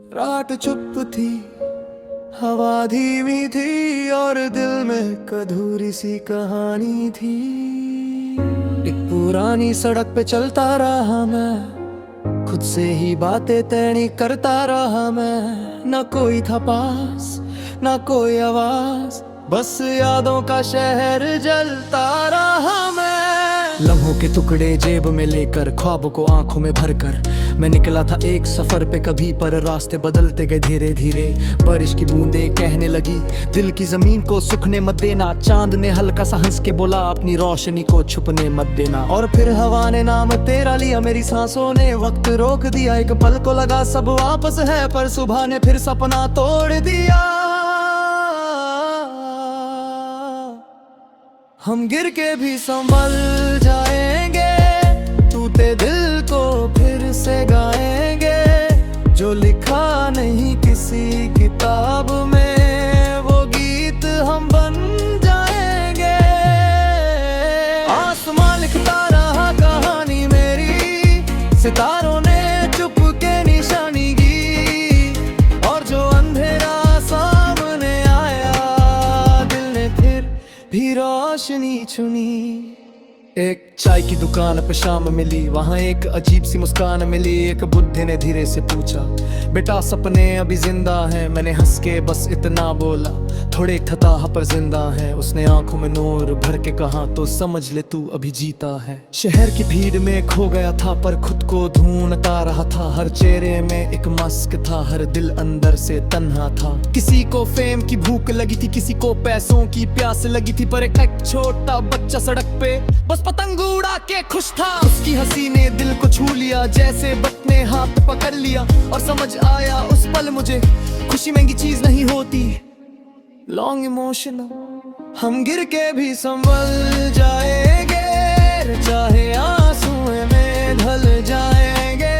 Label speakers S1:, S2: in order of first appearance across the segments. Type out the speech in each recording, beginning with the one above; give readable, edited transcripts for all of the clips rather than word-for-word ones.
S1: रात चुप थी, हवा धीमी थी और दिल में एक अधूरी सी कहानी थी। एक पुरानी सड़क पे चलता रहा मैं, खुद से ही बातें तैनी करता रहा मैं। ना कोई था पास, ना कोई आवाज, बस यादों का शहर जलता रहा मैं। लम्हों के टुकड़े जेब में लेकर, ख्वाबों को आंखों में भरकर मैं निकला था एक सफर पे कभी, पर रास्ते बदलते गए धीरे धीरे। बारिश की बूंदें कहने लगी दिल की जमीन को सुखने मत देना। चांद ने हल्का सा हंस के बोला अपनी रोशनी को छुपने मत देना। और फिर हवा ने नाम तेरा लिया, मेरी सांसों ने वक्त रोक दिया। एक पल को लगा सब वापस है, पर सुबह ने फिर सपना तोड़ दिया। हम गिर के भी संभल जाएंगे, टूटे दिल को फिर से गाएंगे। जो लिखा नहीं किसी किताब में, वो गीत हम बन जाएंगे। आसमां लिखता रहा कहानी मेरी, सितारों ने चुप के निशानी की। और जो अंधेरा सामने आया, दिल ने फिर भी रोशनी चुनी। एक चाय की दुकान पे शाम मिली, वहाँ एक अजीब सी मुस्कान मिली। एक बुड्ढे ने धीरे से पूछा, बेटा सपने अभी जिंदा हैं? मैंने हंस के बस इतना बोला, थोड़े थता पर जिंदा है। उसने आंखों में नूर भर के कहा, तो समझ ले तू अभी जीता है। शहर की भीड़ में खो गया था, पर खुद को ढूंढता रहा था। हर चेहरे में एक मस्क था, हर दिल अंदर से तन्हा था। किसी को फेम की भूख लगी थी, किसी को पैसों की प्यास लगी थी। पर एक छोटा बच्चा सड़क पे बस पतंग उड़ा के खुश था। उसकी हंसी ने दिल को छू लिया, जैसे बट ने हाथ पकड़ लिया। और समझ आया उस पल मुझे, खुशी महंगी चीज नहीं होती, लॉन्ग इमोशनल। हम गिर के भी संभल जाएंगे, चाहे आंसुओं में ढल जाएंगे।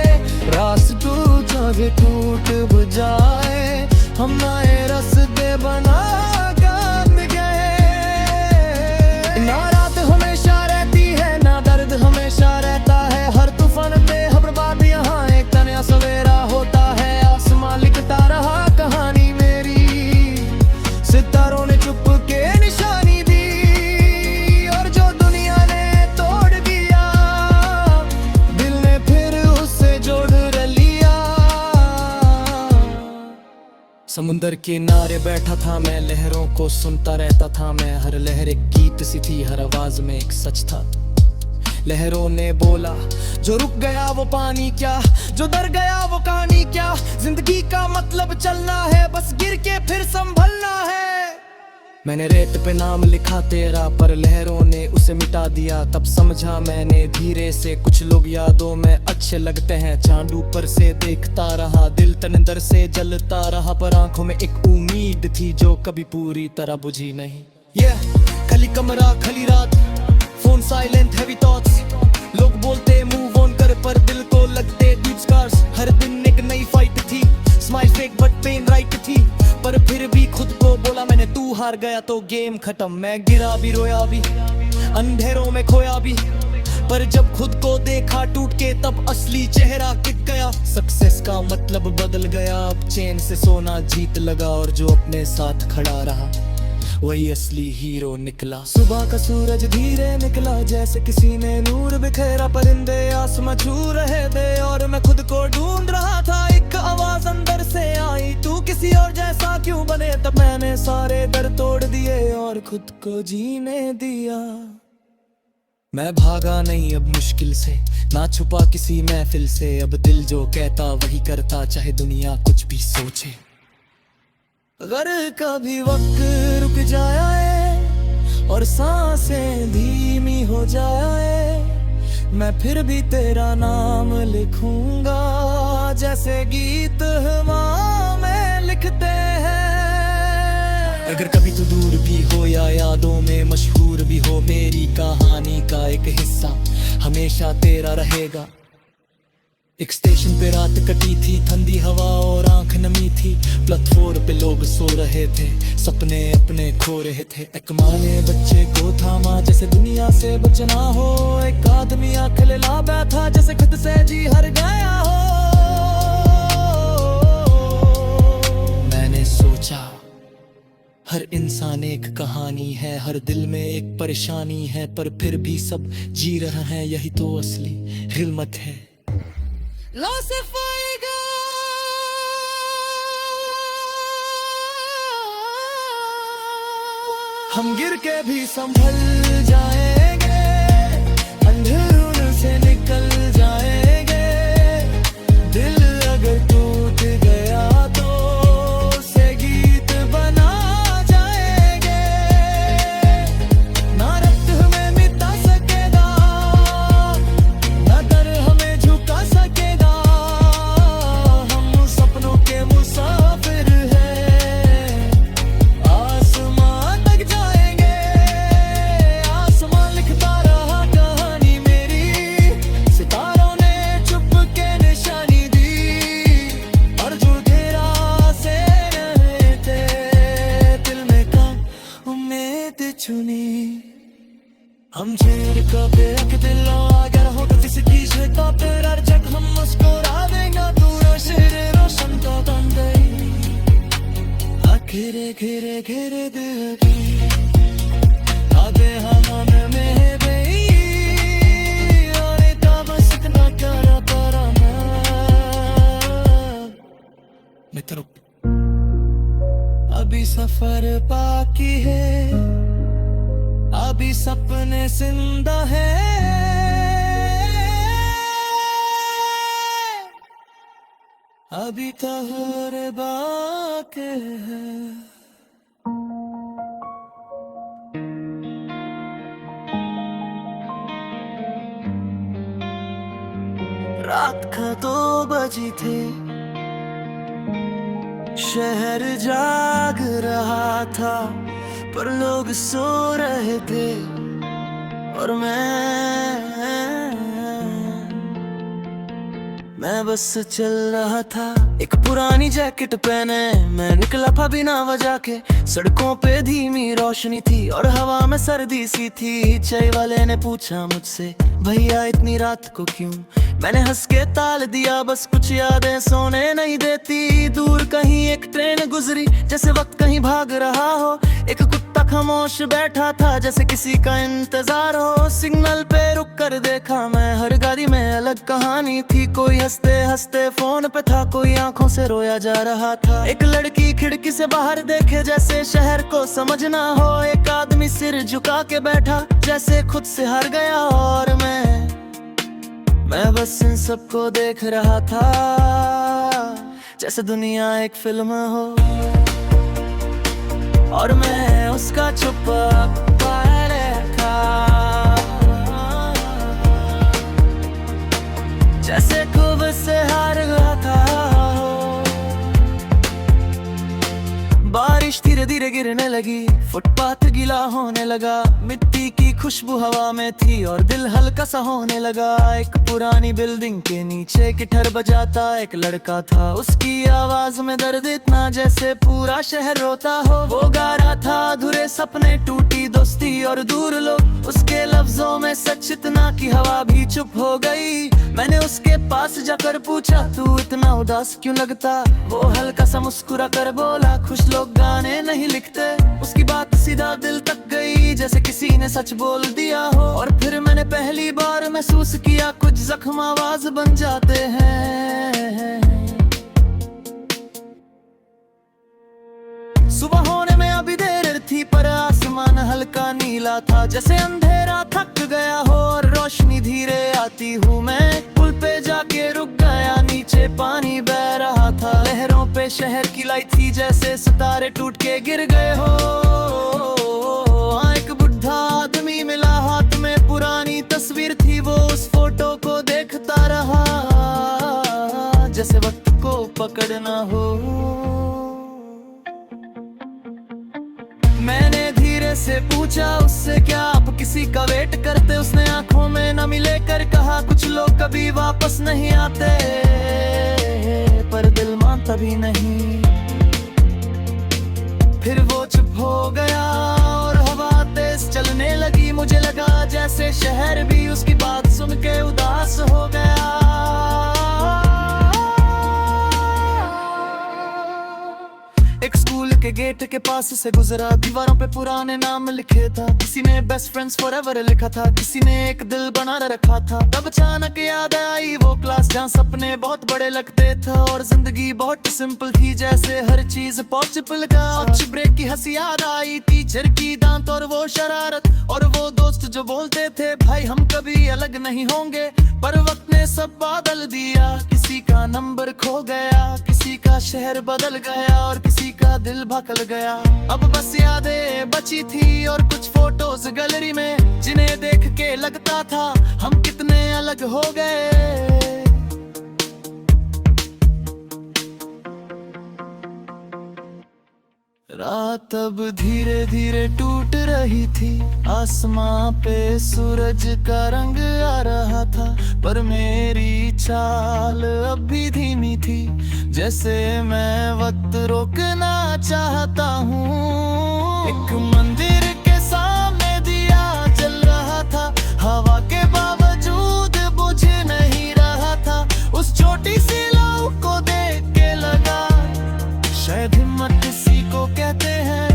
S1: रास टूट जाए टूट जाए, हम नए रास्ते बना कर गए। ना रात हमेशा रहती है, ना दर्द हमेशा रहता है। हर तूफान पे हर बाद यहाँ एक नया सवेरा होता है। आसमां लिखता रहा कहानी मेरी, सितारों ने चुप के निशानी दी। और जो दुनिया ने तोड़ दिया, दिल ने फिर उससे जोड़ लिया। समुंदर के किनारे बैठा था मैं, लहरों को सुनता रहता था मैं। हर लहर एक गीत सी थी, हर आवाज में एक सच था। लहरों ने बोला, जो रुक गया वो पानी क्या, जो डर गया वो कहानी क्या। जिंदगी का मतलब चलना है, बस गिर के फिर संभलना है। मैंने रेत पे नाम लिखा तेरा, पर लहरों ने उसे मिटा दिया। तब समझा मैंने धीरे से, कुछ लोग यादों में अच्छे लगते हैं। चांद ऊपर से देखता रहा, दिल तन अंदर से जलता रहा। पर आंखों में एक उम्मीद थी, जो कभी पूरी तरह बुझी नहीं। खाली कमरा खाली रात, फोन साइलेंट हैवी थॉट्स। लोग बोलते मूव ऑन कर, पर दिल को लगते डीप स्कार्स। हर दिन एक नई फाइट थी, smile fake but pain right थी। पर फिर भी खुद को बोला मैंने, तू हार गया तो गेम खत्म। मैं गिरा भी, रोया भी, अंधेरों में खोया भी। पर जब खुद को देखा टूट के, तब असली चेहरा दिख गया। सक्सेस का मतलब बदल गया, अब चैन से सोना जीत लगा। और जो अपने साथ खड़ा रहा, वही असली हीरो निकला। सुबह का सूरज धीरे निकला, जैसे किसी ने नूर बिखेरा। परिंदे आसमां छू रहे थे, और मैं खुद को ढूंढ रहा था। एक आवाज अंदर से आई, तू किसी और जैसा क्यों बने। तब मैंने सारे डर तोड़ दिए और खुद को जीने दिया। मैं भागा नहीं अब मुश्किल से, ना छुपा किसी महफिल से। अब दिल जो कहता वही करता, चाहे दुनिया कुछ भी सोचे। अगर कभी वक्त रुक जाए और सांसें धीमी हो जाए, मैं फिर भी तेरा नाम लिखूंगा, जैसे गीत हवा में लिखते हैं। अगर कभी तू दूर भी हो या यादों में मशहूर भी हो, मेरी कहानी का एक हिस्सा हमेशा तेरा रहेगा। एक स्टेशन पे रात कटी थी, ठंडी हवा और आंख नमी थी। प्लेटफॉर्म पे लोग सो रहे थे, सपने अपने खो रहे थे। एक माँ ने बच्चे को थामा, जैसे दुनिया से बचना हो। एक आदमी आंख ला बैठा, जैसे खुद से जी हर गया हो। हर इंसान एक कहानी है, हर दिल में एक परेशानी है, पर फिर भी सब जी रहे हैं, यही तो असली हिम्मत है। हम गिर के भी संभल जाएंगे, अंधेरों से निकल जाएंगे, दिल अगर टूट गया तो उसे गीत बना जाएंगे, ना रक्त हमें मिटा सकेगा, ना डर हमें झुका सकेगा, हम सपनों के मुसाफिर हैं, आसमां तक जाएंगे, आसमां लिखता रहा कहानी मेरी, सितारों ने चुप के निशानी दी, और जो घेरा से रहे थे दिल में कम उम्मीद चुनी। हम चेहरे कपे रख दिलों अगर हो तो किसी चीज है तो फिर हर जग हम मुस्कुरा देंगे, पूरा शहर रोशन तो बन गई, घेरे घेरे घेरे दिल की आगे हम में गई, और तब इतना कर पारा मित्रों, अभी सफर बाकी है, अभी सपने जिंदा है, अभी तहर बाकी है। रात का 2 बजी थे, शहर जाग रहा था, पर लोग सो रहे थे, और मैं बस चल रहा था। एक पुरानी जैकेट पहने मैं निकला था बिना वजह के, सड़कों पे धीमी रोशनी थी और हवा में सर्दी सी थी। चाय वाले ने पूछा मुझसे, भैया इतनी रात को क्यों? मैंने हंस के ताल दिया, बस कुछ यादें सोने नहीं देती। दूर कहीं एक ट्रेन गुजरी, जैसे वक्त कहीं भाग रहा हो। एक कुत्ता खामोश बैठा था, जैसे किसी का इंतजार हो। सिग्नल पे रुक कर देखा मैं, हर गाड़ी में अलग कहानी थी। कोई हंसते हंसते फोन पे था, कोई आंखों से रोया जा रहा था। एक लड़की खिड़की से बाहर देखे, जैसे शहर को समझना हो। एक आदमी सिर झुका के बैठा, जैसे खुद से हार गया। और मैं बस इन सबको देख रहा था, जैसे दुनिया एक फिल्म हो। और मैं उसका छुपा रखा, जैसे खूब से हार गया था। बारिश धीरे धीरे गिरने लगी, फुटपाथ गीला होने लगा। मिट्टी की खुशबू हवा में थी और दिल हल्का सा होने लगा। एक पुरानी बिल्डिंग के नीचे गिटार बजाता एक लड़का था। उसकी आवाज में दर्द इतना, जैसे पूरा शहर रोता हो। वो गा रहा था अधूरे सपने, टूटी दोस्ती और दूर लोग। उसके लफ्जों में सच इतना कि हवा भी चुप हो गई। मैंने उसके पास जाकर पूछा, तू इतना उदास क्यों लगता? वो हल्का सा मुस्कुरा कर बोला, खुश लोग गाने नहीं लिखते। उसकी बात सीधा दिल तक गई, जैसे किसी ने सच बोल दिया हो। और फिर मैंने पहली बार महसूस किया, कुछ जख्म आवाज बन जाते हैं। सुबह होने में अभी देर थी, पर आसमान हल्का नीला था। जैसे अंधेरा थक गया हो और रोशनी धीरे आती हूँ। मैं पुल पे जाके रुक गया, नीचे पानी बह रहा था। लहरों पे शहर की लाइट थी, जैसे सितारे टूट के गिर गए हो। एक बुढ़ा आदमी मिला, हाथ में पुरानी तस्वीर थी। वो उस फोटो को देखता रहा, जैसे वक्त को पकड़ना हो। मैंने धीरे से पूछा उससे, क्या आप किसी का वेट करते? उसने आंखों में नमी लेकर कहा, कुछ लोग कभी वापस नहीं आते, पर दिल मानता भी नहीं। फिर वो चुप हो गया और हवा तेज चलने लगी। मुझे लगा जैसे शहर भी उसकी बात सुन के उदास हो गया। एक स्कूल के गेट के पास से गुजरा, दीवारों पे पुराने नाम लिखे था। किसी ने बेस्ट फ्रेंड्स फॉरएवर लिखा था, किसी ने एक दिल बना रखा था। तब अचानक याद आई वो क्लास जहाँ सपने बहुत बड़े लगते थे और जिंदगी बहुत सिंपल थी, जैसे हर चीज पॉसिबल का। लंच ब्रेक की हंसी याद आई, टीचर की डांट और वो शरारत, और वो दोस्त जो बोलते थे भाई हम कभी अलग नहीं होंगे। पर वक्त ने सब बदल दिया, किसी का नंबर खो गया, किसी का शहर बदल गया और किसी का दिल भटक गया। अब बस यादें बची थी और कुछ फोटोज गैलरी में, जिन्हें देख के लगता था हम कितने अलग हो गए। रात अब धीरे धीरे टूट रही थी, आसमां पे सूरज का रंग आ रहा था, पर मेरी चाल अब भी धीमी थी, जैसे मैं वक्त रोकना चाहता हूँ। एक मंदिर के सामने दिया जल रहा था, हवा के बावजूद बुझ नहीं रहा था। उस छोटी सी लौ को देख के लगा शायद हिम्मत इसी को कहते हैं।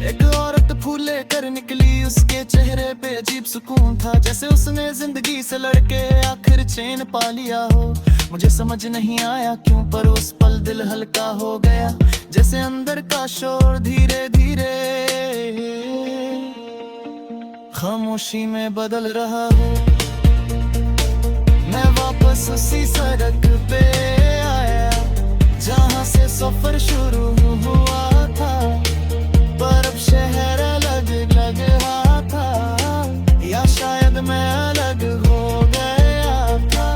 S1: एक औरत फूले कर निकली, उसके चेहरे पे अजीब सुकून था, जैसे उसने जिंदगी से लड़के आखिर चैन पा लिया हो। मुझे समझ नहीं आया क्यों, पर उस पल दिल हल्का हो गया, जैसे अंदर का शोर धीरे धीरे खामोशी में बदल रहा हो। मैं वापस उसी सड़क पे आया जहाँ से सफर शुरू हुआ था, पर अब शहर अलग लग रहा था, या शायद मैं अलग हो गया था।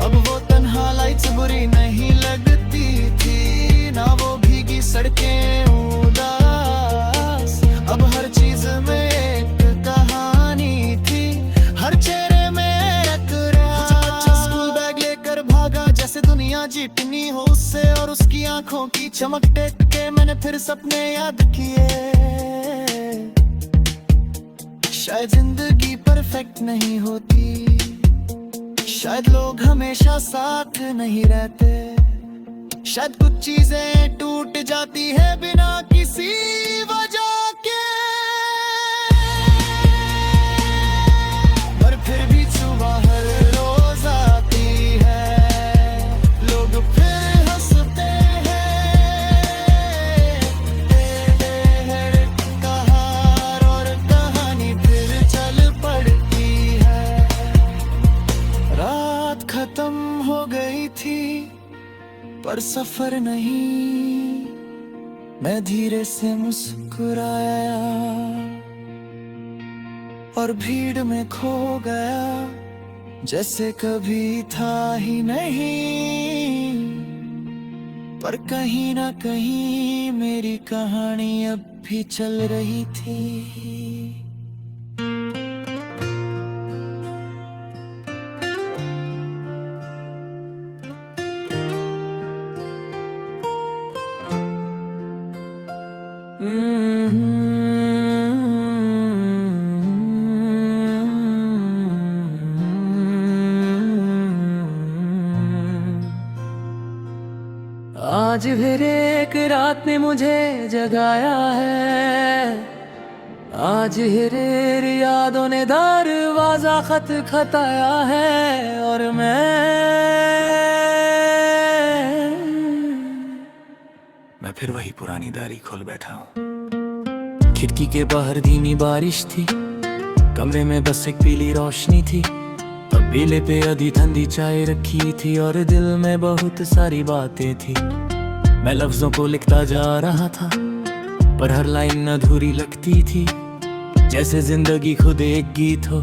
S1: अब वो तन्हा लाइट्स बुरी नहीं लगती थी, ना वो भीगी सड़कें उदास। अब हर चीज में एक कहानी थी, हर चेहरे में एक राज। कुछ बच्चा स्कूल बैग लेकर भागा, जैसे दुनिया जीतनी हो उससे, और उसकी आंखों की चमक देख के मैंने फिर सपने याद किए। शायद जिंदगी परफेक्ट नहीं होती, शायद लोग हमेशा साथ नहीं रहते, शायद कुछ चीजें टूट जाती है बिना किसी वजह के, पर फिर भी सुबह हर रोज आती है, लोग फिर हंसते हैं, कहार और कहानी फिर चल पड़ती है। रात खत्म हो गई थी पर सफर नहीं, मैं धीरे से मुस्कुराया और भीड़ में खो गया, जैसे कभी था ही नहीं। पर कहीं ना कहीं मेरी कहानी अब भी चल रही थी। आज फिर एक रात ने मुझे जगाया है, आज फिर यादों ने दरवाजा खटखटाया है, और मैं फिर वही पुरानी दारी खोल बैठा हूँ। खिड़की के बाहर धीमी बारिश थी, कमरे में बस एक पीली रोशनी थी, तबीले पे आधी ठंडी चाय रखी थी, और दिल में बहुत सारी बातें थी। मैं लफ्जों को लिखता जा रहा था, पर हर लाइन अधूरी लगती थी, जैसे जिंदगी खुद एक गीत हो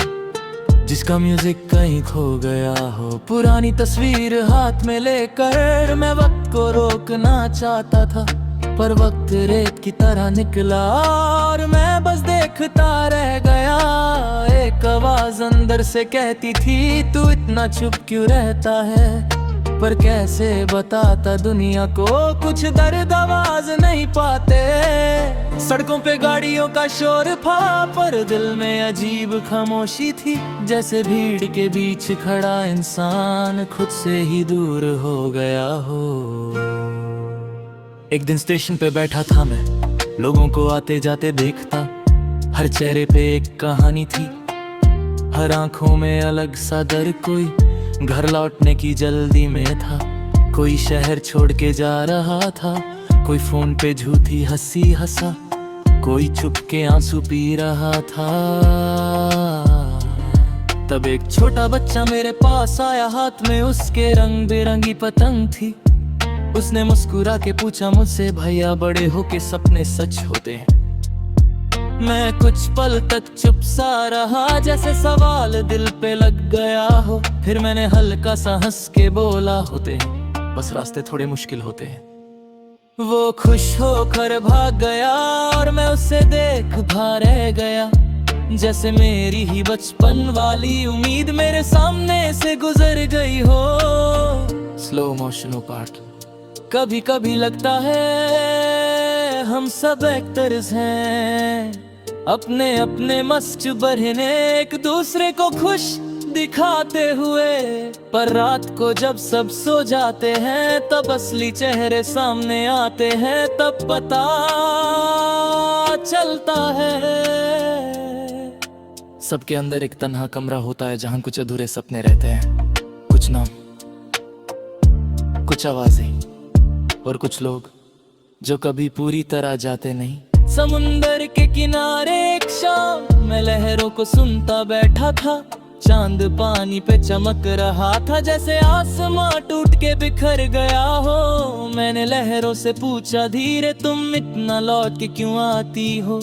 S1: जिसका म्यूजिक कहीं खो गया हो। पुरानी तस्वीर हाथ में लेकर मैं वक्त को रोकना चाहता था, पर वक्त रेत की तरह निकला और मैं बस देखता रह गया। एक आवाज अंदर से कहती थी तू इतना चुप क्यों रहता है, पर कैसे बताता दुनिया को कुछ दर्द आवाज नहीं पाते। सड़कों पे गाड़ियों का शोर था, पर दिल में अजीब खामोशी थी, जैसे भीड़ के बीच खड़ा इंसान खुद से ही दूर हो गया हो। एक दिन स्टेशन पे बैठा था मैं, लोगों को आते जाते देखता। हर चेहरे पे एक कहानी थी, हर आंखों में अलग सा डर। कोई घर लौटने की जल्दी में था, कोई शहर छोड़ के जा रहा था, कोई फोन पे झूठी हंसी हंसा, कोई छुप के आंसू पी रहा था। तब एक छोटा बच्चा मेरे पास आया, हाथ में उसके रंग बिरंगी पतंग थी। उसने मुस्कुरा के पूछा मुझसे, भैया बड़े हो के सपने सच होते हैं? मैं कुछ पल तक चुप सा रहा, जैसे सवाल दिल पे लग गया हो। फिर मैंने हल्का सा हंस के बोला, होते हैं, बस रास्ते थोड़े मुश्किल होते हैं। वो खुश होकर भाग गया और मैं उसे देख भा रह गया, जैसे मेरी ही बचपन वाली उम्मीद मेरे सामने से गुजर गई हो। Slow motion part. कभी कभी लगता है हम सब एक्टर्स हैं, अपने अपने मस्त बरहने एक दूसरे को खुश दिखाते हुए। पर रात को जब सब सो जाते हैं, तब असली चेहरे सामने आते हैं, तब पता चलता है सबके अंदर एक तन्हा कमरा होता है, जहां कुछ अधूरे सपने रहते हैं। कुछ नाम, कुछ आवाजें और कुछ लोग जो कभी पूरी तरह जाते नहीं। समुंदर के किनारे एक शाम मैं लहरों को सुनता बैठा था। चांद पानी पे चमक रहा था, जैसे आसमां टूट के बिखर गया हो। मैंने लहरों से पूछा, धीरे तुम इतना लौट के क्यों आती हो?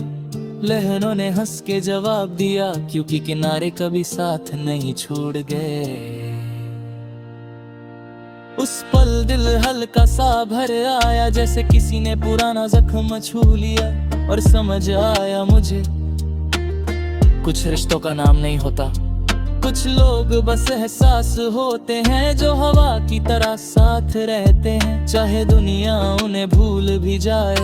S1: लहरों ने हंस के जवाब दिया, क्योंकि किनारे कभी साथ नहीं छोड़ गए। उस पल दिल हल्का सा भर आया, जैसे किसी ने पुराना जख्म छू लिया। और समझ आया मुझे, कुछ रिश्तों का नाम नहीं होता, कुछ लोग बस एहसास होते हैं, जो हवा की तरह साथ रहते हैं। चाहे दुनिया उन्हें भूल भी जाए,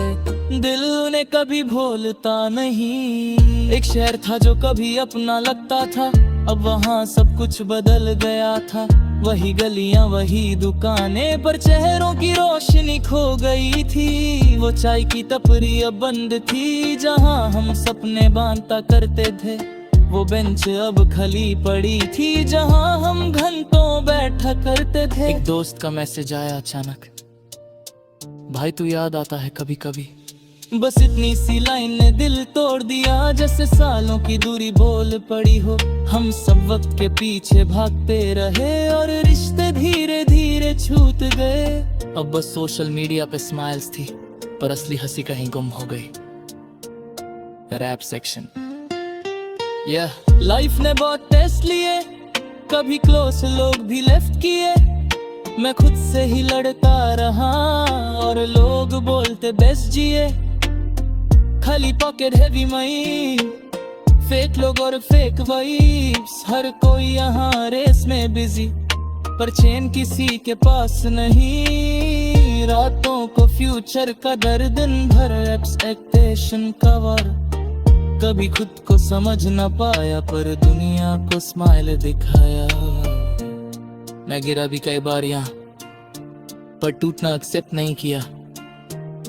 S1: दिल उन्हें कभी भूलता नहीं। एक शहर था जो कभी अपना लगता था, अब वहाँ सब कुछ बदल गया था। वही गलियां, वही दुकानें, पर चेहरों की रोशनी खो गई थी। वो चाय की टपरी अब बंद थी, जहां हम सपने बांधा करते थे। वो बेंच अब खाली पड़ी थी, जहां हम घंटों बैठा करते थे। एक दोस्त का मैसेज आया अचानक, भाई तू याद आता है कभी कभी। बस इतनी सी लाइन ने दिल तोड़ दिया, जैसे सालों की दूरी बोल पड़ी हो। हम सब वक्त के पीछे भागते रहे और रिश्ते धीरे धीरे छूट गए। अब बस सोशल मीडिया पे स्माइल्स थी, पर असली हंसी कहीं गुम हो गई। Rap section. लाइफ ने बहुत टेस्ट लिए, कभी क्लोज लोग भी लेफ्ट किए। मैं खुद से ही लड़ता रहा और लोग बोलते बेस्ट जिए। खाली पॉकेट हैवी मई, फेक लोग और फेक वाइब्स। हर कोई यहाँ रेस में बिजी, पर चैन किसी के पास नहीं। रातों को फ्यूचर का डर, दिन भर एक्सपेक्टेशन का वार। कभी खुद को समझ न पाया, पर दुनिया को स्माइल दिखाया। मैं गिरा भी कई बार यहाँ, पर टूटना एक्सेप्ट नहीं किया,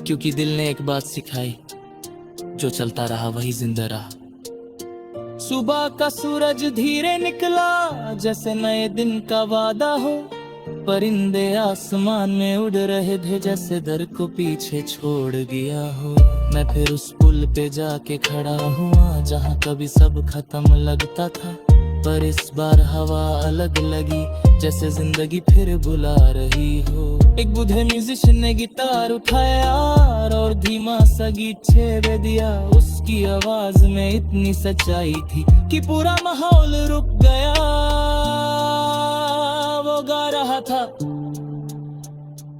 S1: क्योंकि दिल ने एक बात सिखाई, जो चलता रहा वही जिंदा रहा। सुबह का सूरज धीरे निकला, जैसे नए दिन का वादा हो। परिंदे आसमान में उड़ रहे थे, जैसे दर को पीछे छोड़ गया हो। मैं फिर उस पुल पे जाके खड़ा हुआ, जहाँ कभी सब खत्म लगता था। पर इस बार हवा अलग लगी, जैसे जिंदगी फिर बुला रही हो। एक बूढ़े म्यूजिशियन ने गिटार उठाया और धीमा सा गीत छेड़ दिया। उसकी आवाज में इतनी सच्चाई थी कि पूरा माहौल रुक गया। वो गा रहा था,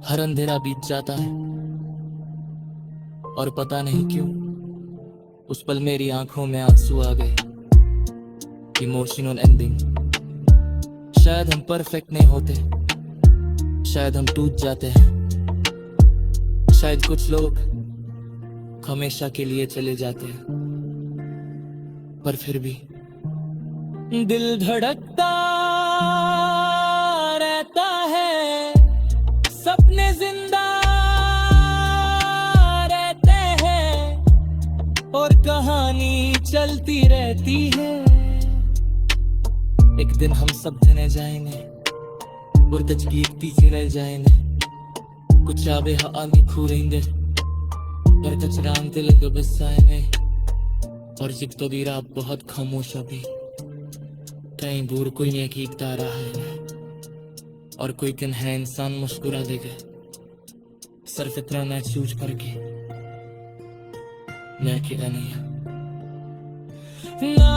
S1: हर अंधेरा बीत जाता है, और पता नहीं क्यों उस पल मेरी आंखों में आंसू आ गए। Emotional ending. शायद हम परफेक्ट नहीं होते, शायद हम टूट जाते हैं, शायद कुछ लोग हमेशा के लिए चले जाते हैं, पर फिर भी दिल धड़कता रहता है, सपने जिंदा कहानी चलती रहती है। एक दिन हम सब जने जाएंगे बुर्दज कीर्ति से रह जाएंगे कुछ आबे हामी खुरेंगे पर कचरान दिल को बसाएंगे और जिक तो भी रात बहुत खामोश अभी कहीं दूर कोई नहीं कीकता रहा है और कोई कन है इंसान मुस्कुरा देगा सिर्फ इतना महसूस करके मैं अकेला नहीं है ना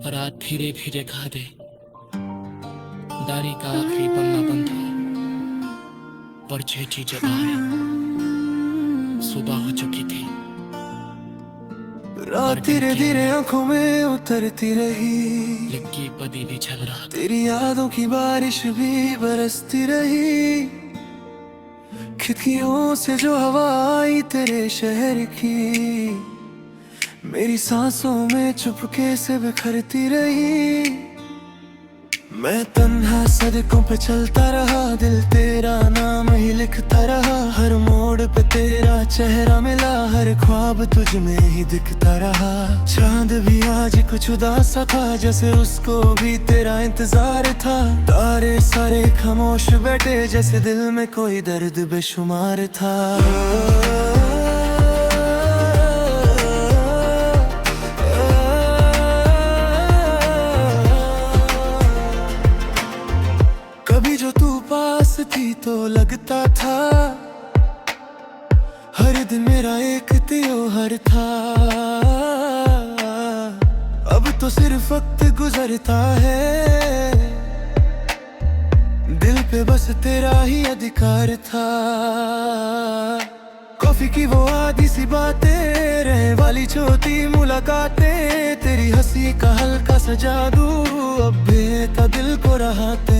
S1: रात धीरे धीरे खा दे दारी का आखिरी पन्ना बंद है पर छेटी जगह है सुबह हो चुकी थी
S2: रात धीरे धीरे आंखों में उतरती रही
S1: लिक्की पदी भी चल रहा
S2: तेरी यादों की बारिश भी बरसती रही खिड़कियों से जो हवा आई तेरे शहर की मेरी सांसों में चुपके से बिखरती रही मैं तन्हा सड़कों पे चलता रहा दिल तेरा नाम ही लिखता रहा हर मोड़ पे तेरा चेहरा मिला हर ख्वाब तुझ में ही दिखता रहा चांद भी आज कुछ उदास था जैसे उसको भी तेरा इंतजार था तारे सारे खामोश बैठे जैसे दिल में कोई दर्द बेशुमार था थी तो लगता था हर दिन मेरा एक त्योहार था अब तो सिर्फ वक्त गुजरता है दिल पे बस तेरा ही अधिकार था कॉफी की वो आधी सी बातें रहे वाली छोटी मुलाकातें तेरी हंसी का हल्का सा जादू अब भी था दिल को राहते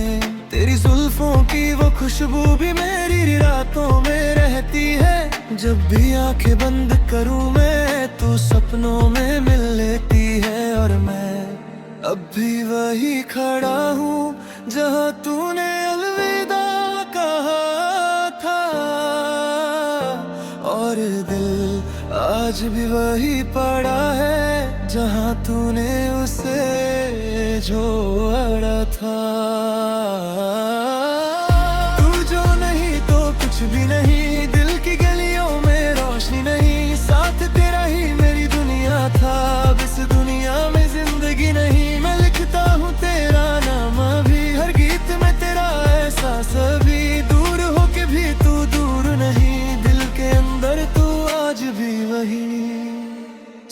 S2: तेरी जुल्फों की वो खुशबू भी मेरी रातों में रहती है जब भी आंखें बंद करूं मैं तू सपनों में मिल लेती है और मैं अब भी वही खड़ा हूँ जहाँ तूने अलविदा कहा था और दिल आज भी वही पड़ा है जहाँ तूने उसे जोड़ा था तू जो नहीं तो कुछ भी नहीं दिल की गलियों में रोशनी नहीं साथ तेरा ही मेरी दुनिया था अब इस दुनिया में जिंदगी नहीं मैं लिखता हूँ तेरा नाम अभी हर गीत में तेरा एहसास अभी दूर होके भी तू दूर नहीं दिल के अंदर तू आज भी वही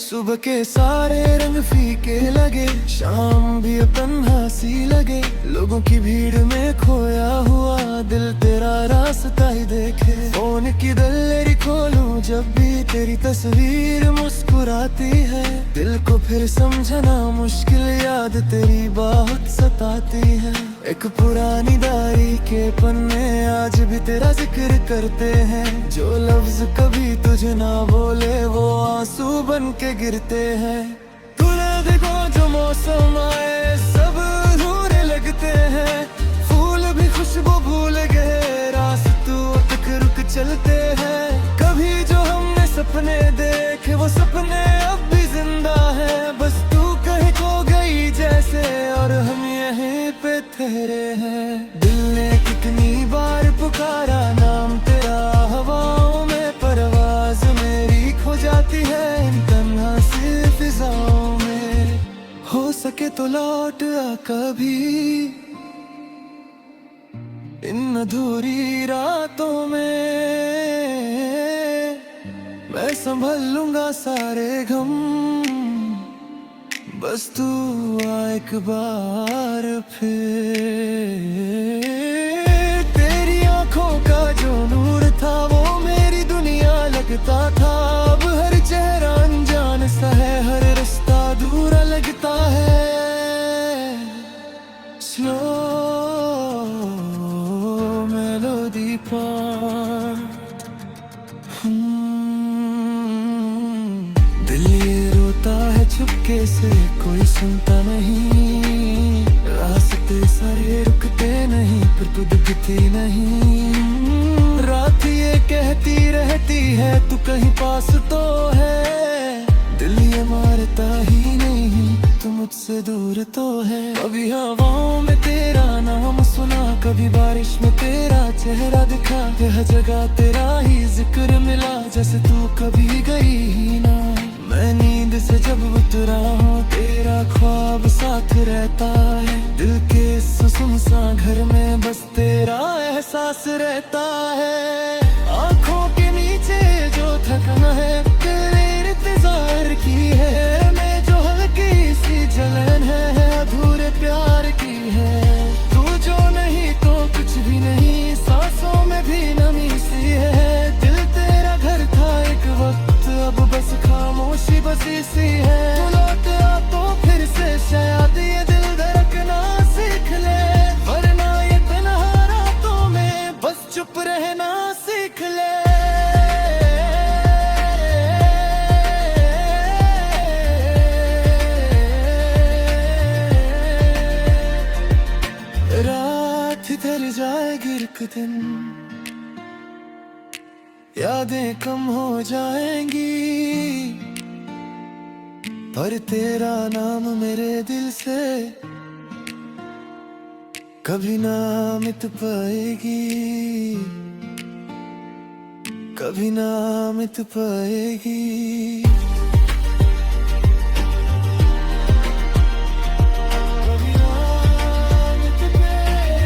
S2: सुबह के सारे रंग फीके लगे शाम भी तन्हा सी लगे लोगों की भीड़ में खोया हुआ दिल तेरा रास्ता ही देखे फोन की दलेरी खोलूं जब भी तेरी तस्वीर मुस्कुराती है दिल को फिर समझना मुश्किल याद तेरी बहुत सताती है एक पुरानी डायरी के पन्ने आज भी तेरा जिक्र करते हैं जो लफ्ज कभी तुझे ना बोले वो आंसू बन के गिरते हैं तूने देखो जो मौसम आए सब अधूरे लगते हैं फूल भी खुशबू भूल गए रास्तों तक रुक चलते हैं कभी जो हमने सपने देखे वो सपने अब भी जिंदा है बस तू कहीं खो गई जैसे और हम यहीं पे ठहरे हैं दिल ने कितनी बार पुकारा नाम तेरा हवाओं में परवाज मेरी खो जाती है इन तन्हा सी फिजाओं में हो सके तो लौट आ कभी इन अधूरी रातों में मैं संभल लूंगा सारे गम बस तू आ एक बार फिर तेरी आंखों का जो नूर था वो मेरी दुनिया लगता था अब हर चेहरा अनजान सा है हर रास्ता अधूरा लगता है स्लो मेलोडी पर दिल ये रोता है चुपके से कोई सुनता नहीं रास्ते नहीं पर तू दिखती नहीं। रात ये कहती रहती है तू कहीं पास तो है, दिल ये मारता ही नहीं तू मुझसे दूर तो है। कभी हवाओं में तेरा नाम सुना, कभी बारिश में तेरा चेहरा दिखा, यह जगह तेरा ही जिक्र मिला जैसे तू कभी गई ही ना। मैं नींद से जब उतरा हूँ तेरा ख्वाब साथ रहता है, दिल के सुनसान घर में बस तेरा एहसास रहता है। आँखों के नीचे जो थकन है तेरे इंतजार की है, मैं जो हल्की सी जलन है अधूरे प्यार की है। तू जो नहीं तो कुछ भी नहीं, सांसों में भी नमी सी है। दिल तेरा घर था एक वक्त, अब बस खामोशी बसी सी है। तू लौट आ तो फिर से शायद ये दिल धड़कना सीख ले, वरना ये तन्हा रातों में बस चुप रहना सीख ले। रात ढल जाएगी एक दिन, यादें कम हो जाएंगी, पर तेरा नाम मेरे दिल से कभी ना मिट पाएगी, कभी ना मिट पाएगी। कभी ना मिट पाएगी।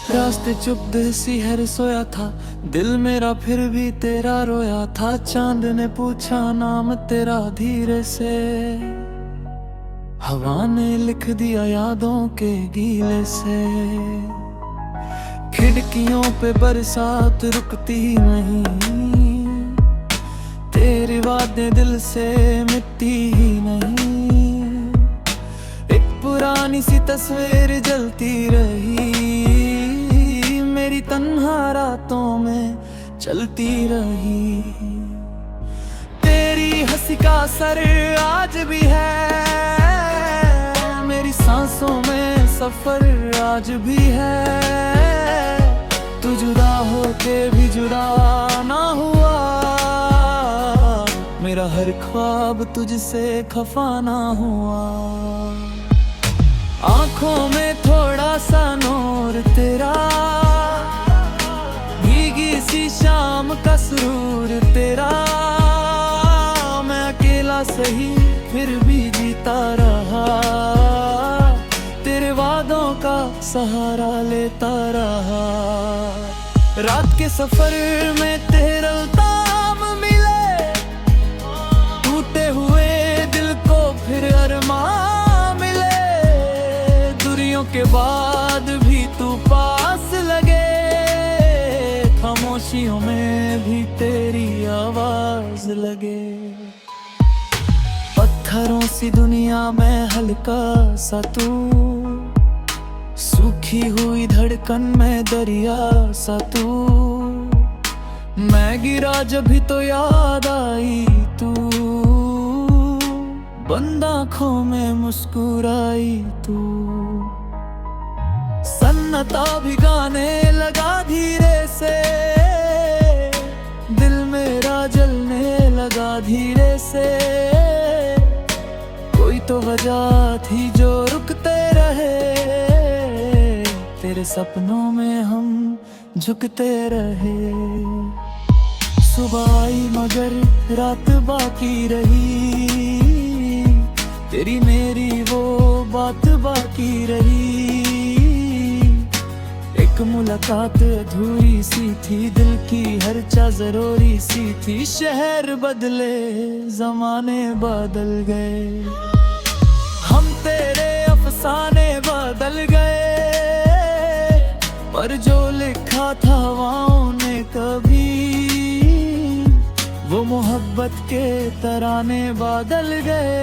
S2: रास्ते चुप दिल सी है सोया था, दिल मेरा फिर भी तेरा रोया था। चांद ने पूछा नाम तेरा धीरे से, हवा ने लिख दिया यादों के गीले से। खिड़कियों पे बरसात रुकती नहीं, तेरी बातें दिल से मिटती ही नहीं। एक पुरानी सी तस्वीर जलती रही, मेरी तन्हा रातों में चलती रही। तेरी हंसी का असर आज भी है, मेरी सांसों में सफर आज भी है। तू जुदा होके भी जुदा ना हुआ, मेरा हर ख्वाब तुझसे खफा ना हुआ। आँखों में थोड़ा सा नूर तेरा, भीगी सी शाम का सुरूर तेरा। मैं अकेला सही फिर भी जीता रहा, तेरे वादों का सहारा लेता रहा। रात के सफर में तेरा ताम मिले, टूटे हुए दिल को फिर अरमान मिले। दूरियों के बाद भी तू पास लगे, खामोशियों में भी तेरी आवाज लगे। पत्थरों सी दुनिया में हल्का सा तू, सूखी हुई धड़कन में दरिया सा तू। मैं गिरा जब भी तो याद आई तू, बंद आँखों में मुस्कुराई तू। सन्नाटा भी गाने लगा धीरे से, दिल मेरा जलने लगा धीरे से। कोई तो वजह थी जो रुकते रहे, तेरे सपनों में हम झुकते रहे। सुबह आई मगर रात बाकी रही, तेरी मेरी वो बात बाकी रही। एक मुलाकात अधूरी सी थी, दिल की हर चा जरूरी सी थी। शहर बदले जमाने बदल गए, हम तेरे अफसाने बदल गए। पर जो लिखा था हवाओं ने कभी, वो मोहब्बत मोहब्बत के तराने बादल गए।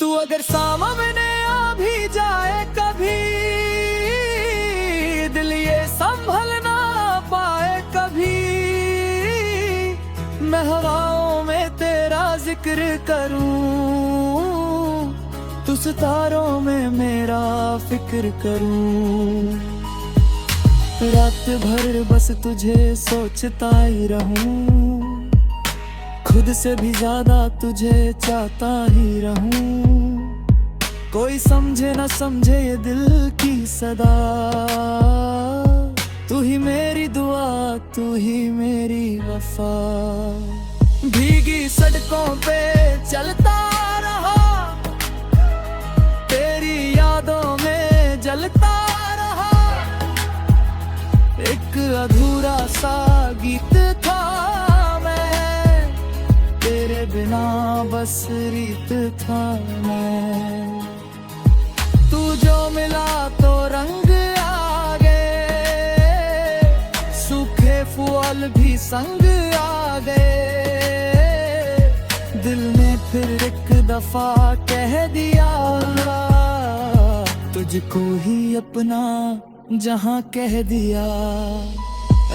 S2: तू अगर सामने आ भी जाए कभी, दिल ये संभल ना पाए कभी। मैं हवाओं में तेरा जिक्र करूं, तू सितारों में मेरा फिक्र करूं। रात भर बस तुझे सोचता ही रहूं, खुद से भी ज्यादा तुझे चाहता ही रहूं। कोई समझे न समझे ये दिल की सदा, तू ही मेरी दुआ, तू ही मेरी वफा। भीगी सड़कों पे चलता रहा, तेरी यादों में जलता रहा। एक अधूरा सा गीत था मैं, तेरे बिना बस रीत था मैं। तू जो मिला तो रंग आ गए, सूखे फूल भी संग आ गए। दिल ने फिर एक दफा कह दिया, तुझको ही अपना जहां कह दिया।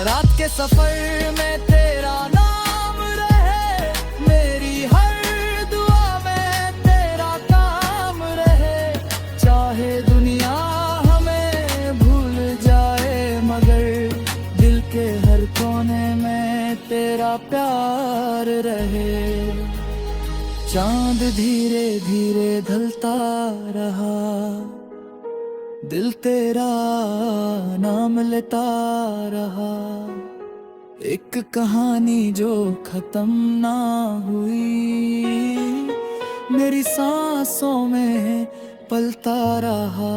S2: रात के सफर में तेरा नाम रहे, मेरी हर दुआ में तेरा काम रहे। चाहे दुनिया हमें भूल जाए, मगर दिल के हर कोने में तेरा प्यार रहे। चांद धीरे धीरे ढलता रहा, दिल तेरा नाम लेता रहा। एक कहानी जो खत्म ना हुई, मेरी सांसों में पलता रहा।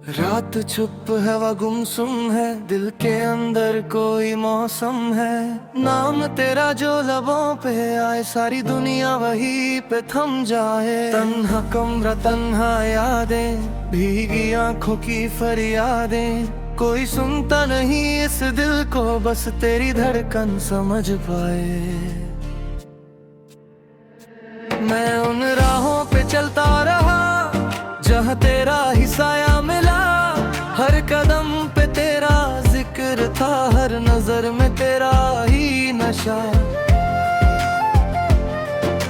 S2: रात चुप है व गुमसुम है, दिल के अंदर कोई मौसम है। नाम तेरा जो लबों पे आए, सारी दुनिया वही पे थम जाए। तन्हा कमरा तन्हा यादें, भीगी आंखों की फरियादें। कोई सुनता नहीं इस दिल को, बस तेरी धड़कन समझ पाए। मैं उन राहों पे चलता रहा, जहाँ तेरा ही साया मिला। हर कदम पे तेरा जिक्र था, हर नजर में तेरा ही नशा।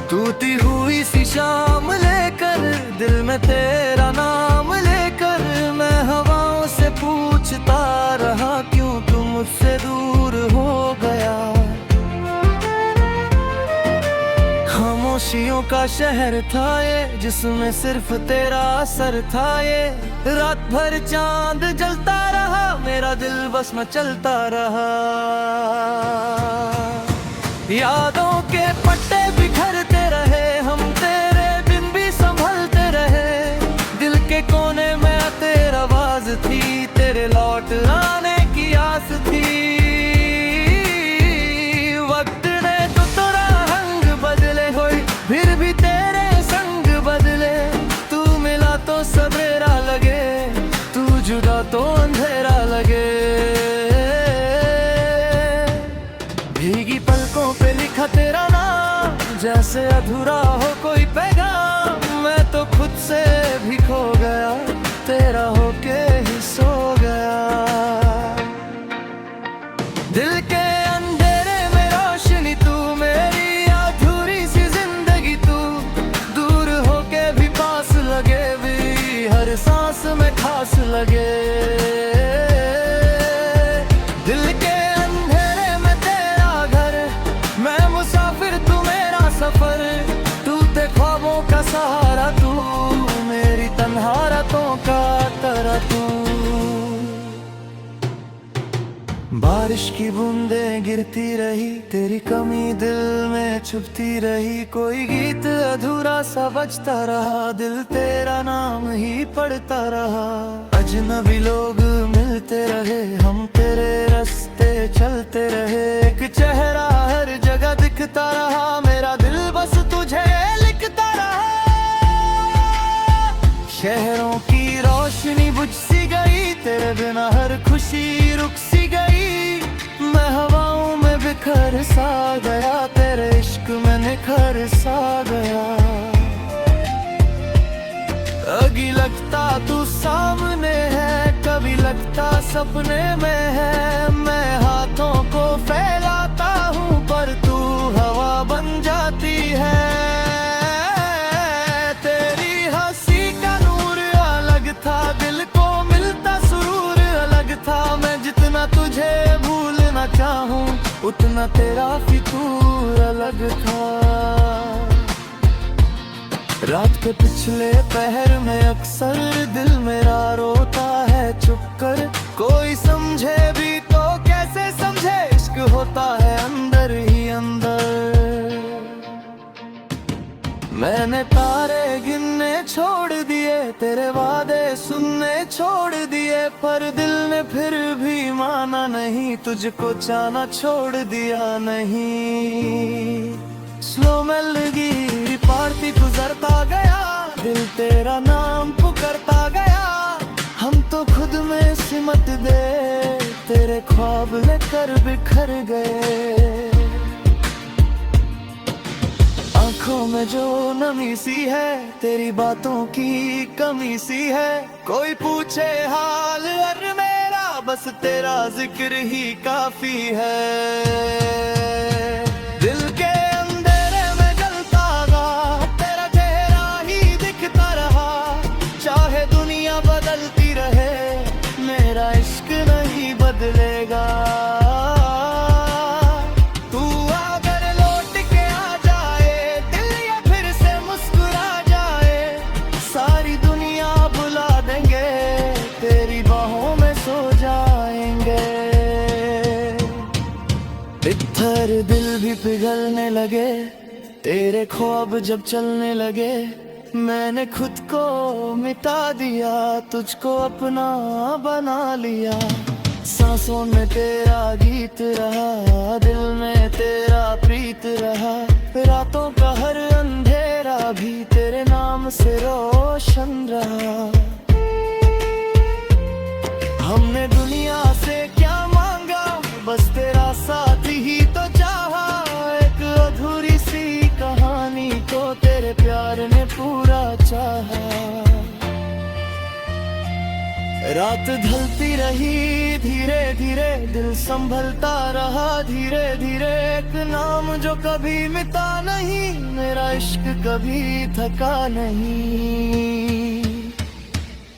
S2: टूटी हुई सी शाम लेकर, दिल में तेरा नाम लेकर। मैं हवाओं से पूछता रहा, क्यों तू मुझसे दूर हो गया। खामोशियों का शहर था ये, जिसमें सिर्फ तेरा असर था ये। रात भर चांद जलता रहा, मेरा दिल बस में चलता रहा। यादों के पट्टे बिखरते रहे, हम तेरे बिन भी संभलते रहे। दिल के कोने में तेरा आवाज थी, तेरे लौट आने की आस थी। फिर भी तेरे संग बदले, तू मिला तो सवेरा लगे, तू जुदा तो अंधेरा लगे। भीगी पलकों पे लिखा तेरा नाम, जैसे अधूरा हो कोई पैगाम। मैं तो खुद से भी खो गया, तेरा होके ही सो गया। दिल के अंधेरे में रोशनी तू, मेरी सांस में खास लगे। दिल के अंधेरे में तेरा घर, मैं मुसाफिर तू मेरा सफर। तू ते ख्वाबों का सहारा, तू मेरी तन्हा रातों का तरह तू। बारिश की बूंदें गिरती रही, तेरी कमी दिल में छुपती रही। कोई गीत अधूरा सा बजता रहा, दिल तेरा नाम ही पढ़ता रहा। अजनबी लोग मिलते रहे, हम तेरे रास्ते चलते रहे। एक चेहरा हर जगह दिखता रहा, मेरा दिल बस तुझे लिखता रहा। शहरों की रोशनी बुझ सी गई, तेरे बिना हर खुशी रुक सी गई। मैं हवाओं में बिखर सा गया, तेरे इश्क में निखर सा गया। कभी लगता तू सामने है, कभी लगता सपने में है। मैं हाथों को फैलाता हूँ पर तू हवा बन जाती है। तेरी हंसी का नूर अलग था, दिल को मिलता सुरूर अलग था। मैं जितना तुझे भूलना चाहूँ, उतना तेरा फितूर अलग था। रात के पिछले पहर में अक्सर दिल मेरा रोता है चुप कर। कोई समझे भी तो कैसे समझे, इश्क होता है अंदर ही अंदर। मैंने तारे गिनने छोड़ दिए, तेरे वादे सुनने छोड़ दिए। पर दिल ने फिर भी माना नहीं, तुझको जाना छोड़ दिया नहीं। स्लो मेलोडी पार्टी गुजरता गया, दिल तेरा नाम पुकारता गया। हम तो खुद में सिमट दे, तेरे ख्वाब लेकर बिखर गए। आँखों में जो नमी सी है, तेरी बातों की कमी सी है। कोई पूछे हाल अर मेरा, बस तेरा जिक्र ही काफी है। दिल के अंधेरे में जलता रहा, तेरा चेहरा ही दिखता रहा। चाहे दुनिया बदलती रहे, मेरा इश्क नहीं बदलेगा। पत्थर दिल भी पिघलने लगे, तेरे ख्वाब जब चलने लगे। मैंने खुद को मिटा दिया, तुझको अपना बना लिया। सांसों में तेरा गीत रहा, दिल में तेरा प्रीत रहा। रातों का हर अंधेरा भी तेरे नाम से रोशन रहा। हमने दुनिया से क्या मांगा, बस तेरा साथ ही तो चाहा। एक अधूरी सी कहानी को तेरे प्यार ने पूरा चाहा। रात ढलती रही, धीरे धीरे दिल संभलता रहा। धीरे धीरे एक नाम जो कभी मिटा नहीं, मेरा इश्क कभी थका नहीं।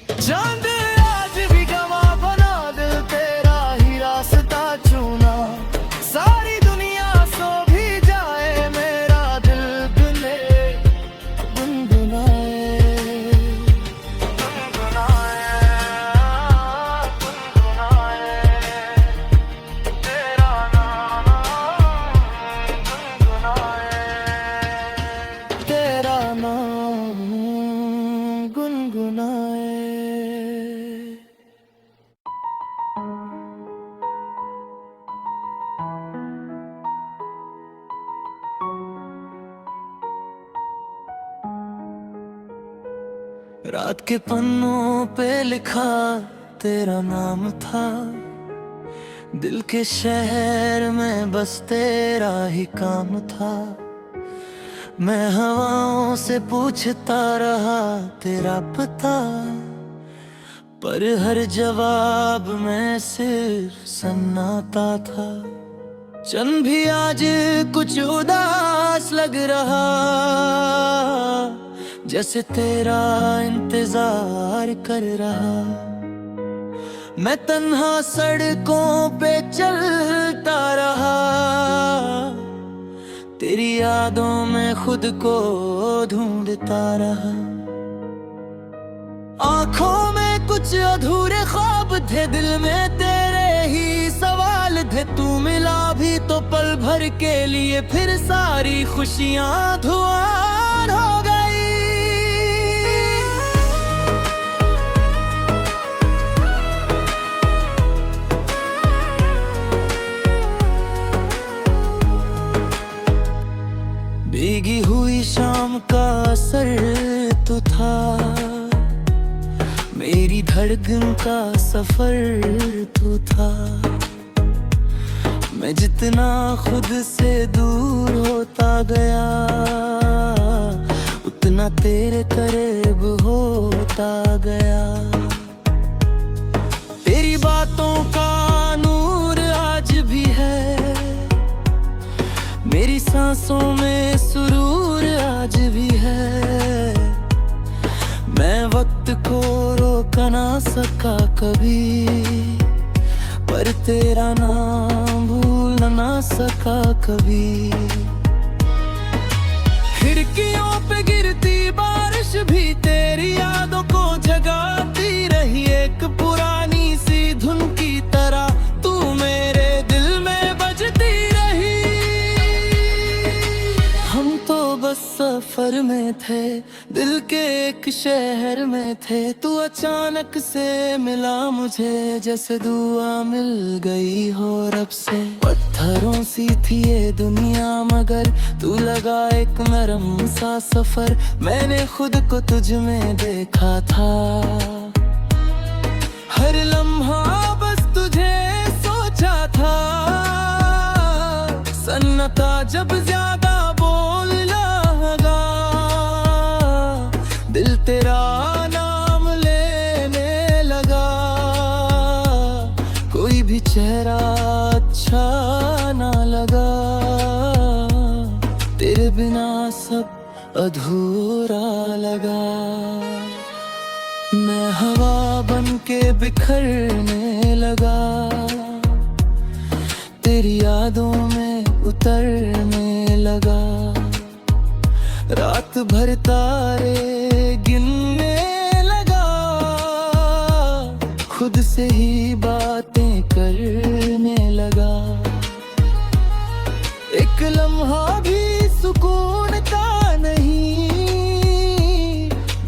S2: चांद आज भी गवाह बना, दिल तेरा ही रास्ता चुना। सारी दुनिया सो भी जाए, मेरा दिल गुले गुनगुनाए। तेरा नाम गुनगुनाए, तेरा नाम गुनगुनाए। रात के पन्नों पे लिखा तेरा नाम था। दिल के शहर में बस तेरा ही काम था। मैं हवाओं से पूछता रहा तेरा पता, पर हर जवाब में सिर्फ सन्नाटा था। चंद भी आज कुछ उदास लग रहा, जैसे तेरा इंतजार कर रहा। मैं तन्हा सड़कों पे चलता रहा, तेरी यादों में खुद को ढूंढता रहा। आँखों में कुछ अधूरे ख्वाब थे, दिल में तेरे ही सवाल आधे तू मिला भी तो पल भर के लिए फिर सारी खुशियां धुआं हो गई। भीगी हुई शाम का असर तो था, मेरी धड़कन का सफर तो था। मैं जितना खुद से दूर होता गया, उतना तेरे करीब होता गया। तेरी बातों का नूर आज भी है, मेरी सांसों में सुरूर आज भी है। मैं वक्त को रोक ना सका कभी, पर तेरा नाम भूल ना सका कभी। खिड़कियों पे गिरती बारिश भी तेरी यादों को जगाती रही, एक पुरानी सी धुन की तरह तू मेरे दिल में बजती रही। हम तो बस सफर में थे, दिल के एक शहर में थे। तू अचानक से मिला मुझे, जैसे दुआ मिल गई हो रब से। पत्थरों सी थी ये दुनिया मगर तू लगा एक नरम सा सफर। मैंने खुद को तुझ में देखा था, हर लम्हा बस तुझे सोचा था। सन्नाटा जब ज्यादा दिल तेरा नाम लेने लगा, कोई भी चेहरा अच्छा ना लगा। तेरे बिना सब अधूरा लगा। मैं हवा बन के बिखरने लगा, तेरी यादों में उतरने लगा। रात भर तारे गिनने लगा, खुद से ही बातें करने लगा। एक लम्हा भी सुकून का नहीं,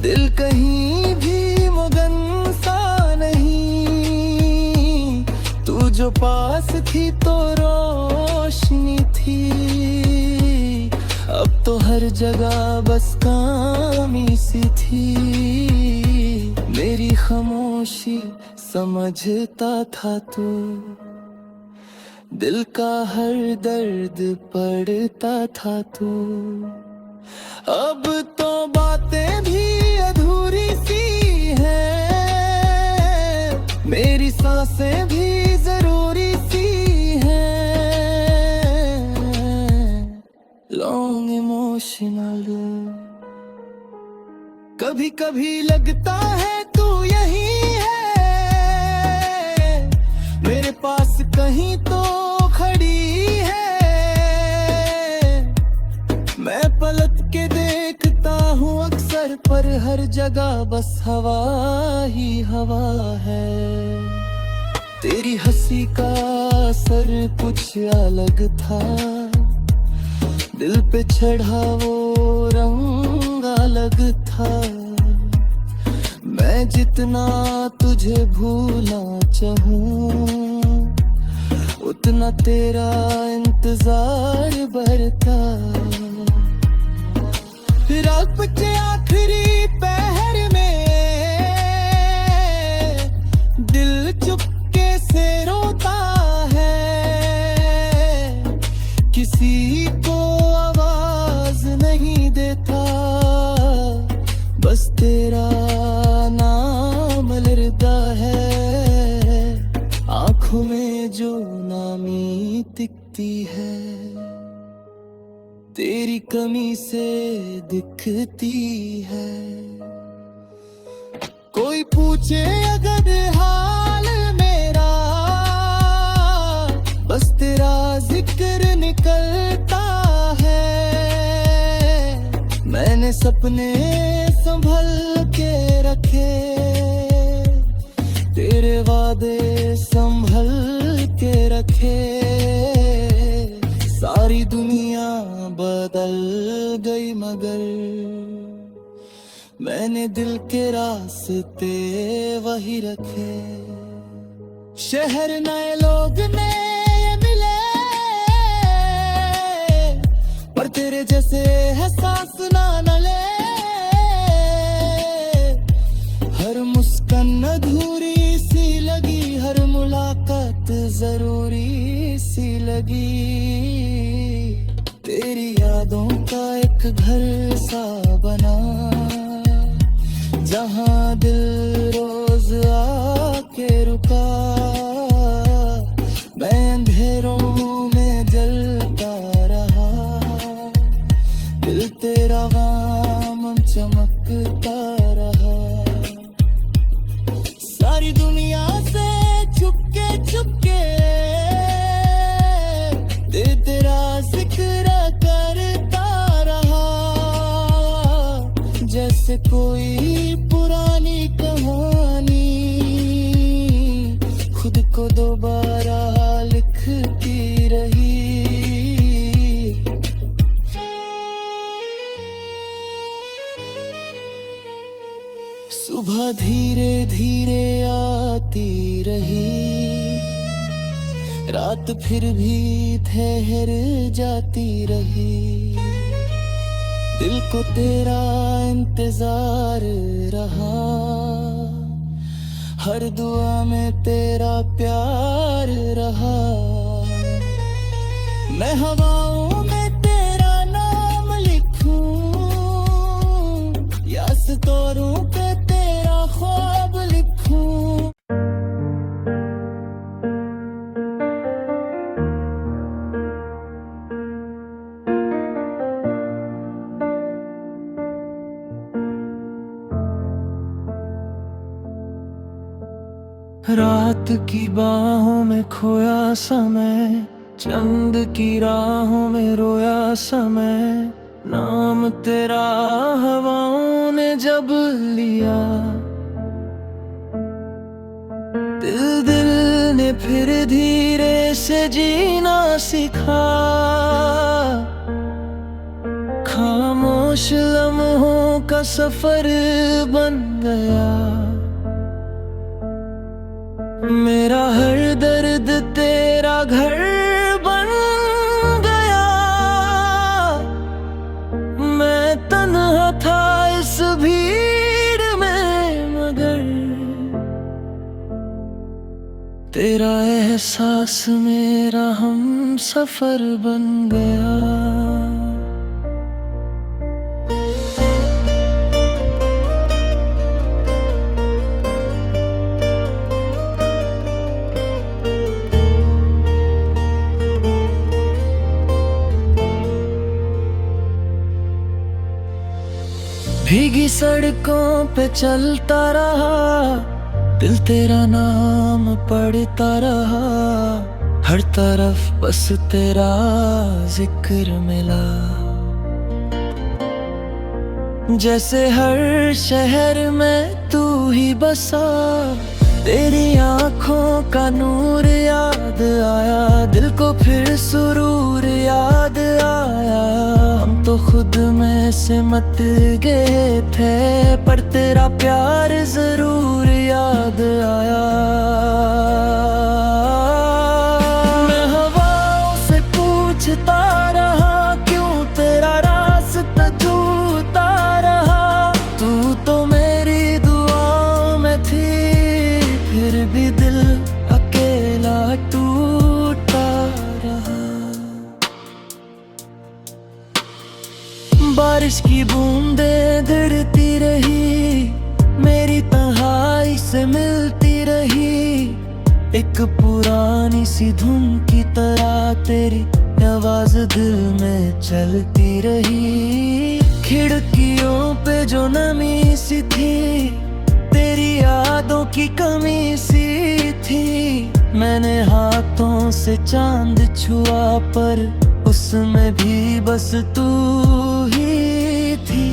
S2: दिल कहीं भी मगन सा नहीं। तू जो पास थी तो रोशनी थी, अब तो हर जगह बस खामी सी थी। मेरी खामोशी समझता था तू, दिल का हर दर्द पढ़ता था तू। अब तो बातें भी अधूरी सी हैं, मेरी सांसें भी जरूरी सी लॉन्ग इमोशनल। कभी कभी लगता है तू यही है, मेरे पास कहीं तो खड़ी है। मैं पलट के देखता हूँ अक्सर, पर हर जगह बस हवा ही हवा है। तेरी हंसी का असर कुछ अलग था, दिल पे चढ़ा वो रंग अलग था। मैं जितना तुझे भूलना चाहूं, उतना तेरा इंतजार बढ़ता। रात के आखिरी पहर में दिल चुपके से रोता है, किसी को आवाज नहीं देता, बस तेरा नाम लरदा है। आंखों में जो नामी दिखती है, तेरी कमी से दिखती है। कोई पूछे अगर हाल मेरा, बस तेरा जिक्र निकलता है। मैंने सपने संभल के रखे, तेरे वादे संभल के रखे। सारी दुनिया बदल गई मगर मैंने दिल के रास्ते वही रखे। शहर नए लोग नए मिले पर तेरे जैसे एहसास ना ले। हर मुस्कान अधूरी सी लगी, हर मुलाकात जरूरी सी लगी। तेरी यादों का एक घर सा बना जहां दिल रोज आके रुका। मैं अंधेरों में जलता रहा, दिल तेरा वाम चमकता रहा। सारी दुनिया से छुपके तेरा जिक्र करता रहा। जैसे कोई पुरानी कहानी खुद को दोबारा लिखती रही। सुबह धीरे धीरे आती रही, रात फिर भी ठहर जाती रही। दिल को तेरा इंतजार रहा, हर दुआ में तेरा प्यार रहा। मैं हवाओं में तेरा नाम लिखूं या सितारों पे तेरा ख्वाब लिखूं। रात की बाहों में खोया समय, चंद की राहों में रोया समय। नाम तेरा हवाओं ने जब लिया, दिल ने फिर धीरे से जीना सीखा। खामोश लम्हों का सफर बन गया, मेरा हर दर्द तेरा घर बन गया। मैं तन्हा था इस भीड़ में मगर तेरा एहसास मेरा हम सफर बन गया। भीगी सड़कों पे चलता रहा, दिल तेरा नाम पढ़ता रहा। हर तरफ बस तेरा जिक्र मिला, जैसे हर शहर में तू ही बसा। तेरी आंखों का नूर याद आया, दिल को फिर सुरूर याद आया। हम तो खुद में सिमट गए थे पर तेरा प्यार जरूर याद आया। मैं हवाओं से पूछता रहा, क्यों तेरा रास्ता छूटा रहा। तू तो मेरी दुआओं में थी, फिर भी दिल अकेला टूटा रहा। बारिश की बूंदें गिरती रही, मेरी तन्हाई से मिलती रही। एक पुरानी सी धुन की तरह तेरी आवाज दिल में चलती रही। खिड़कियों पे जो नमी सी थी, तेरी यादों की कमी सी थी। मैंने हाथों से चांद छुआ पर उसमें भी बस तू ही थी।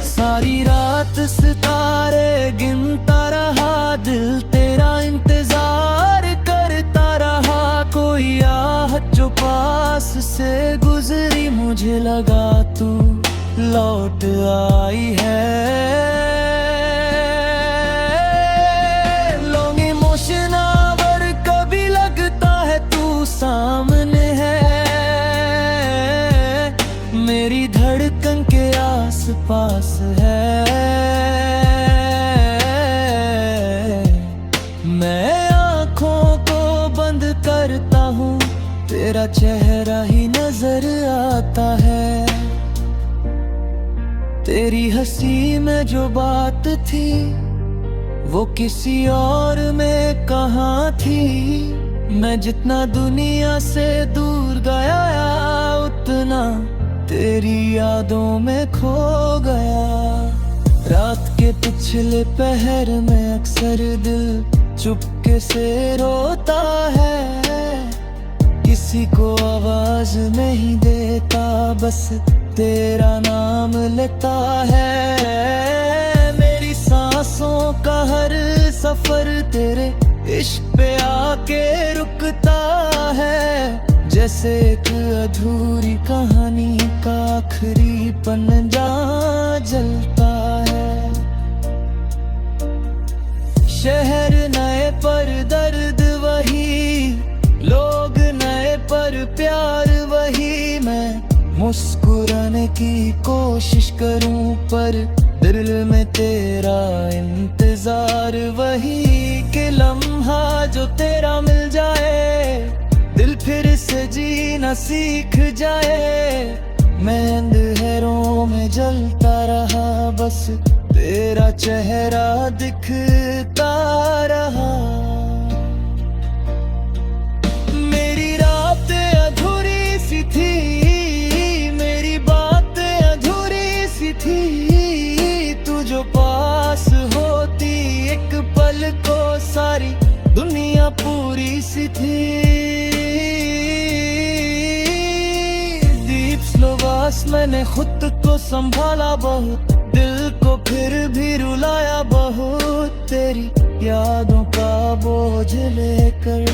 S2: सारी रात सितारे गिनता रहा, दिल तेरा इंतजार आई है। लॉन्ग इमोशन आवर कभी लगता है तू सामने है, मेरी धड़कन के आस पास है। मैं आँखों को बंद करता हूँ, तेरा चेहरा ही नजर आता है। तेरी हंसी में जो बात थी वो किसी और में कहाँ थी। मैं जितना दुनिया से दूर गया उतना तेरी यादों में खो गया। रात के पिछले पहर में अक्सर दिल चुपके से रोता है, किसी को आवाज नहीं देता, बस तेरा नाम लेता है। मेरी सांसों का हर सफर तेरे इश्क पे आके रुकता है, जैसे एक अधूरी कहानी का आखिरी पन्ना जलता है। शहर नए पर दर्द वही, लोग नए पर प्यार वही। मैं मुस्कुराने की कोशिश करूं पर दिल में तेरा इंतजार वही। कि लम्हा जो तेरा मिल जाए, दिल फिर से जीना सीख जाए। मैं अंधेरों में जलता रहा, बस तेरा चेहरा दिखता रहा। मेरी रात अधूरी सी थी, मेरी बात अधूरी सी थी। तू जो पास होती एक पल को सारी दुनिया पूरी सी थी। डीप स्लो सांस मैंने खुद को संभाला बहुत, दिल को फिर भी रुलाया बहुत। तेरी यादों का बोझ लेकर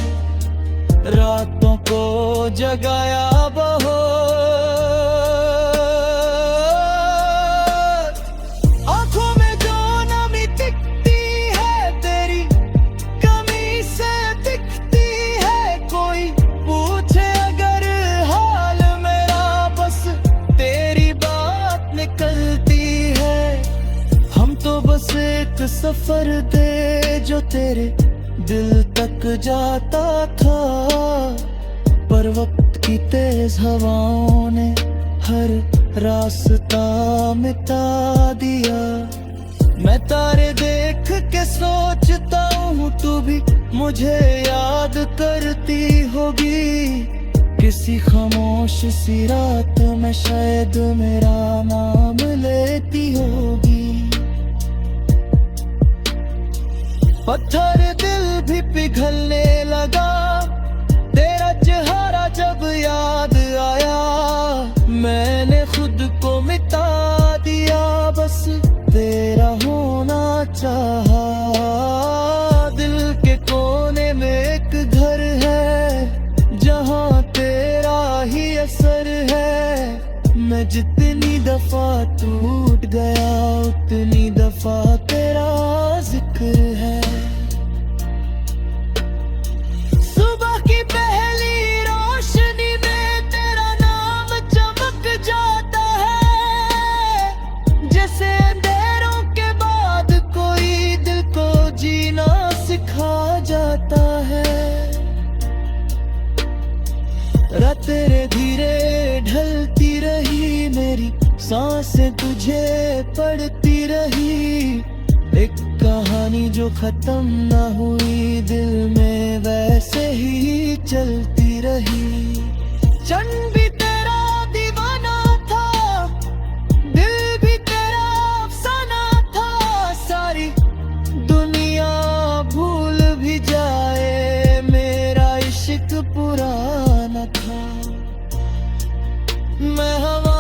S2: रातों को जगाया बहुत। आंखों में जो नमी दिखती है तेरी कमी से दिखती है। कोई पूछे अगर हाल मेरा, बस तेरी बात निकलती है। हम तो बस एक सफर दे जो तेरे दिल तक जाता था, पर वक्त की तेज हवाओं ने हर रास्ता मिटा दिया। मैं तारे देख के सोचता हूँ तू भी मुझे याद करती होगी। किसी खामोश सी रात में शायद मेरा नाम लेती होगी। पत्थर दिल भी पिघलने लगा, तेरा चेहरा जब याद आया। मैंने खुद को मिटा दिया, बस तेरा होना चाहा। दिल के कोने में एक घर है जहाँ तेरा ही असर है। मैं जितनी दफा टूट गया उतनी दफा तेरा जिक्र है। सुबह की पहली रोशनी में तेरा नाम चमक जाता है। जैसे अंधेरों के बाद कोई दिल को जीना सिखा जाता है। रात तेरे धीरे ढलती रही, मेरी सांसें तुझे पढ़ती रही। एक कहानी जो खत्म न हुई, दिल में वैसे ही चलती रही। चंद भी तेरा दीवाना था, दिल भी तेरा अफसाना था। सारी दुनिया भूल भी जाए, मेरा इश्क पुराना था। मैं हवा